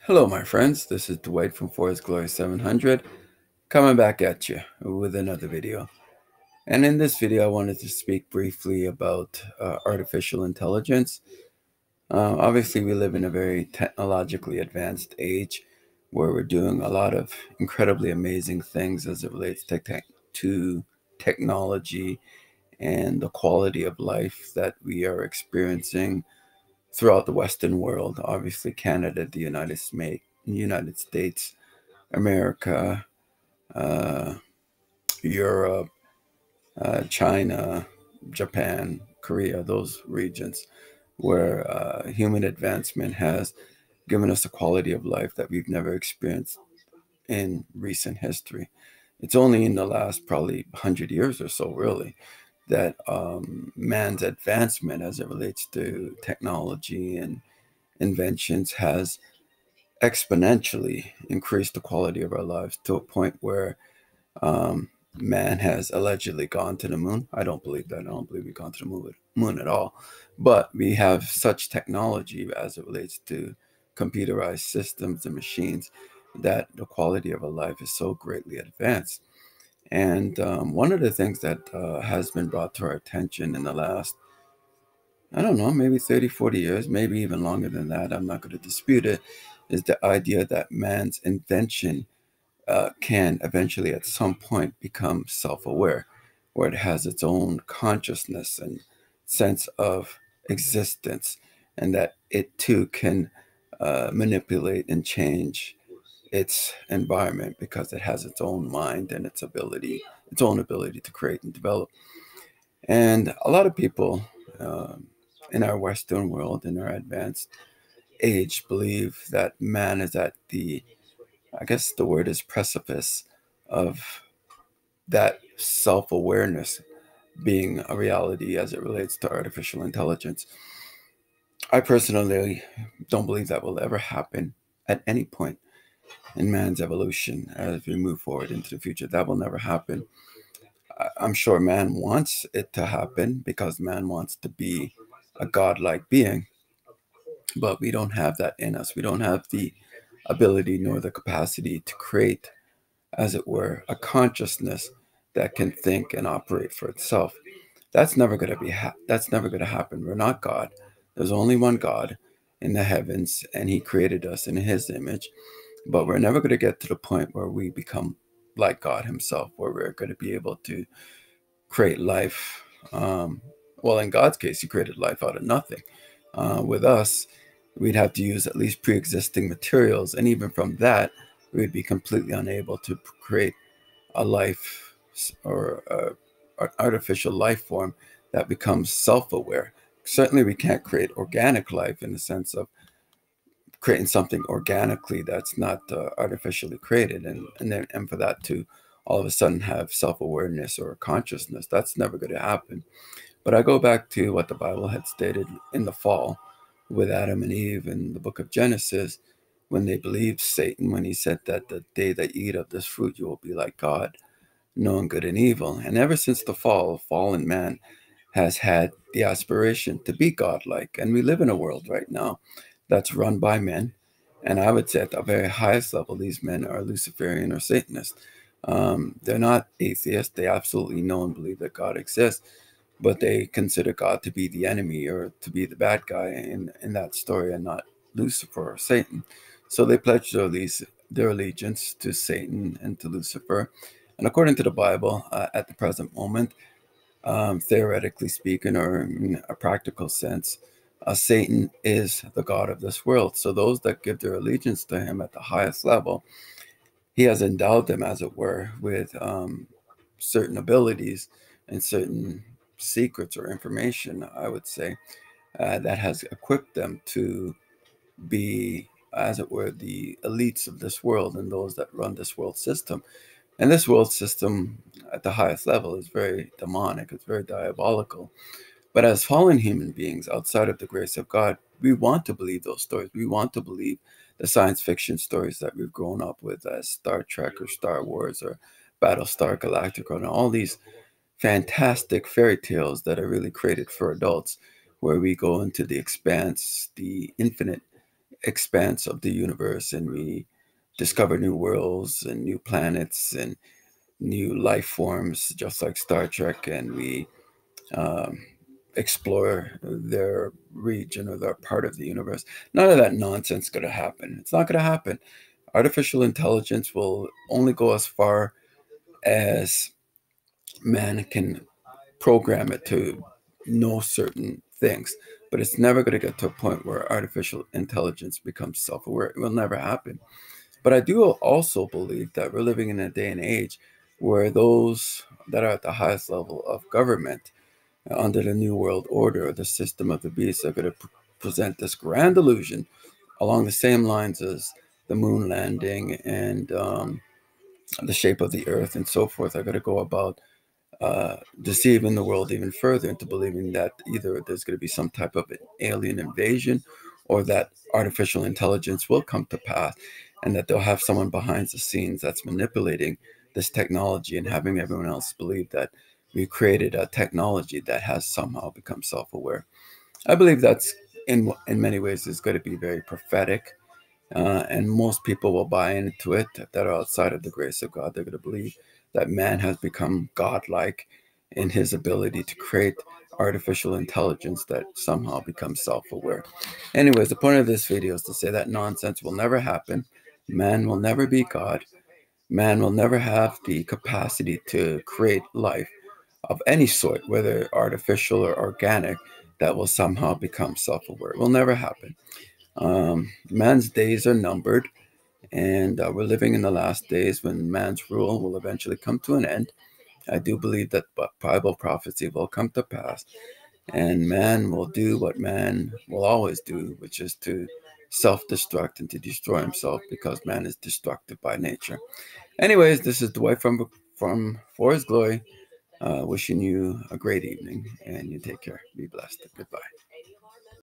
Hello, my friends. This is Dwight from Forest Glory 700 coming back at you with another video. And in this video, I wanted to speak briefly about artificial intelligence. Obviously, we live in a very technologically advanced age where we're doing a lot of incredibly amazing things as it relates to technology and the quality of life that we are experiencing throughout the Western world. Obviously, Canada, the United States, America, uh, Europe, China, Japan, Korea, those regions where human advancement has given us a quality of life that we've never experienced in recent history. It's only in the last probably 100 years or so, really, that man's advancement as it relates to technology and inventions has exponentially increased the quality of our lives to a point where man has allegedly gone to the moon. I don't believe that. I don't believe we've gone to the moon at all. But we have such technology as it relates to computerized systems and machines that the quality of our life is so greatly advanced. And one of the things that has been brought to our attention in the last, I don't know, maybe 30, 40 years, maybe even longer than that, I'm not going to dispute it, is the idea that man's invention can eventually at some point become self-aware, where it has its own consciousness and sense of existence, and that it too can manipulate and change its environment because it has its own mind and its own ability to create and develop. And a lot of people in our Western world, in our advanced age, believe that man is at the, I guess the word is precipice of that self awareness being a reality as it relates to artificial intelligence. I personally don't believe that will ever happen at any point in man's evolution as we move forward into the future. That will never happen. I'm sure man wants it to happen because man wants to be a godlike being, but we don't have that in us. We don't have the ability nor the capacity to create, as it were, a consciousness that can think and operate for itself. That's never going to that's never going to happen. We're not God. There's only one God in the heavens, and He created us in His image. But we're never going to get to the point where we become like God Himself, where we're going to be able to create life. Well, in God's case, He created life out of nothing. With us, we'd have to use at least pre-existing materials, and even from that, we'd be completely unable to create a life or an artificial life form that becomes self-aware. Certainly, we can't create organic life in the sense of creating something organically that's not artificially created, and for that to all of a sudden have self-awareness or consciousness, that's never going to happen. But I go back to what the Bible had stated in the fall with Adam and Eve in the book of Genesis, when they believed Satan, when he said that the day that you eat of this fruit, you will be like God, knowing good and evil. And ever since the fall, fallen man has had the aspiration to be godlike. And we live in a world right now that's run by men. And I would say at the very highest level, these men are Luciferian or Satanist. They're not atheists. They absolutely know and believe that God exists, but they consider God to be the enemy or to be the bad guy in that story and not Lucifer or Satan. So they pledge their allegiance to Satan and to Lucifer. And according to the Bible, at the present moment, theoretically speaking, or in a practical sense, Satan is the God of this world. So those that give their allegiance to him at the highest level, he has endowed them, as it were, with certain abilities and certain secrets or information, I would say, that has equipped them to be, as it were, the elites of this world and those that run this world system. And this world system at the highest level is very demonic, it's very diabolical. But as fallen human beings outside of the grace of God, we want to believe those stories. We want to believe the science fiction stories that we've grown up with, as Star Trek or Star Wars or Battlestar Galactica, and all these fantastic fairy tales that are really created for adults, where we go into the expanse, the infinite expanse of the universe, and we discover new worlds and new planets and new life forms, just like Star Trek, and we um, explore their region or their part of the universe. None of that nonsense is going to happen. It's not going to happen. Artificial intelligence will only go as far as man can program it to know certain things, but it's never going to get to a point where artificial intelligence becomes self-aware. It will never happen. But I do also believe that we're living in a day and age where those that are at the highest level of government under the New World Order, the system of the beast, are going to present this grand illusion along the same lines as the moon landing and the shape of the earth and so forth. Are going to go about deceiving the world even further into believing that either there's going to be some type of alien invasion or that artificial intelligence will come to pass and that they'll have someone behind the scenes that's manipulating this technology and having everyone else believe that we created a technology that has somehow become self-aware. I believe that's in many ways is going to be very prophetic, and most people will buy into it that are outside of the grace of God. They're going to believe that man has become godlike in his ability to create artificial intelligence that somehow becomes self-aware. Anyways, the point of this video is to say that nonsense will never happen. Man will never be God. Man will never have the capacity to create life of any sort, whether artificial or organic, that will somehow become self-aware. It will never happen. Man's days are numbered, and we're living in the last days when man's rule will eventually come to an end. I do believe that Bible prophecy will come to pass, and man will do what man will always do, which is to self-destruct and to destroy himself, because man is destructive by nature. Anyways, this is Dwight from For His Glory, wishing you a great evening, and you take care. Be blessed. Goodbye.